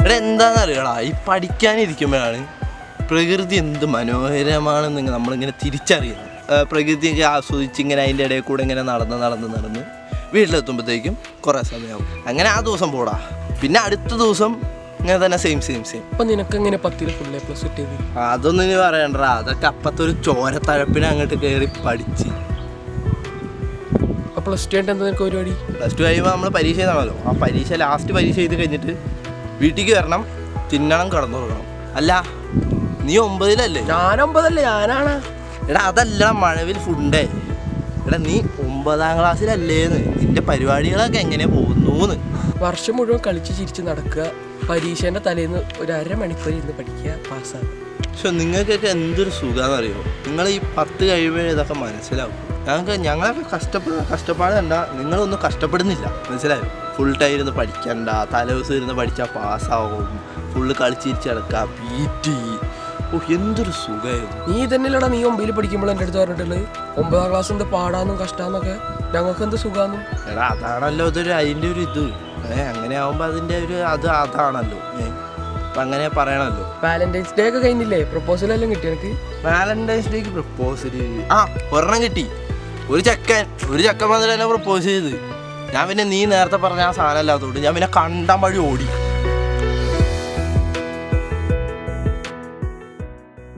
എടാ എന്താണെന്നറിയടാ, ഈ പഠിക്കാനിരിക്കുമ്പോഴാണ് പ്രകൃതി എന്ത് മനോഹരമാണെന്ന് നമ്മളിങ്ങനെ തിരിച്ചറിയുന്നത്. പ്രകൃതിയൊക്കെ ആസ്വദിച്ച് ഇങ്ങനെ അതിൻ്റെ ഇടയിൽ കൂടെ ഇങ്ങനെ നടന്ന് വീട്ടിലെത്തുമ്പോഴത്തേക്കും കുറേ സമയമാവും. അങ്ങനെ ആ ദിവസം പോടാ. പിന്നെ അടുത്ത ദിവസം ഇങ്ങനെ തന്നെ സെയിം. അപ്പം നിനക്കെങ്ങനെ 10 ഫുൾ A+ കിട്ടിയത്? അതൊന്നും ഇനി പറയണ്ടടാ, അതൊക്കെ അപ്പത്തെ ഒരു ചോരത്തഴപ്പിനെ അങ്ങോട്ട് കയറി പഠിച്ച്. +2 എന്താ നിനക്ക് പരിപാടി? +2 കഴിയുമ്പോൾ നമ്മൾ പരീക്ഷ എഴുതണമല്ലോ. ആ ലാസ്റ്റ് പരീക്ഷ എഴുതി കഴിഞ്ഞിട്ട് വീട്ടിലേക്ക് വരണം, തിന്നണം, കിടന്നുറങ്ങണം. അല്ല നീ 9-ലല്ലേ? ഞാൻ 9-അല്ലേ? ഞാനാണ്. എടാ അതല്ല മഴവിൽ ഫുണ്ടേ. എടാ നീ 9ാം ക്ലാസ്സിലല്ലേന്ന്? നിന്റെ പരിപാടികളൊക്കെ എങ്ങനെ പോകുന്നു? വർഷം മുഴുവൻ കളിച്ച് ചിരിച്ച് നടക്കുക, പരീക്ഷേൻ്റെ തലേന്ന് ഒരു അരമണിക്കൂർ ഇരുന്ന് പഠിക്കുക, പാസ്സാകുക. പക്ഷെ നിങ്ങൾക്കൊക്കെ എന്തൊരു സുഖമാണെന്നറിയോ? നിങ്ങൾ ഈ 10 കഴിയുമ്പോഴേ ഇതൊക്കെ മനസ്സിലാവും. ഞങ്ങളൊക്കെ കഷ്ടപ്പാട് കണ്ട, നിങ്ങളൊന്നും കഷ്ടപ്പെടുന്നില്ല, മനസ്സിലായോ? ഫുൾ ടൈം ഇരുന്ന് പഠിക്കണ്ട, തലേദിവസം ഇരുന്ന് പഠിച്ചാൽ പാസ്സാവും, ഫുള്ള് കളിച്ചിരിച്ച് കിടക്കുക, PT. എന്തൊരു സുഖമായിരുന്നു. നീ തന്നെയല്ലടാ നീ 9-ൽ പഠിക്കുമ്പോൾ എൻ്റെ അടുത്ത് പറഞ്ഞിട്ടുള്ളത് 9ാം ക്ലാസ് എന്ത് പാടാന്നും കഷ്ടാന്നൊക്കെ, ഞങ്ങൾക്ക് എന്ത് സുഖാന്നും. എടാ അതാണല്ലോ അതിൻ്റെ ഒരു ഇത്. അങ്ങനെ ആവുമ്പോൾ അതിൻ്റെ ഒരു അതാണല്ലോ. അപ്പം അങ്ങനെ പറയണമല്ലോ. വാലന്റൈൻസ് ഡേ ഒക്കെ കഴിഞ്ഞില്ലേ? പ്രപ്പോസൽ എല്ലാം കിട്ടി എനിക്ക്? വാലന്റൈൻസ് ഡേക്ക് പ്രപ്പോസൽ ഒരെണ്ണം കിട്ടി. ഒരു ചെക്കൻ വന്നിട്ട് എന്നെ പ്രപ്പോസ് ചെയ്ത്. ഞാൻ പിന്നെ നീ നേരത്തെ പറഞ്ഞ ആ സാധനം അല്ലാത്തതുകൊണ്ട് ഞാൻ പിന്നെ കണ്ടാൻ വഴി ഓടി.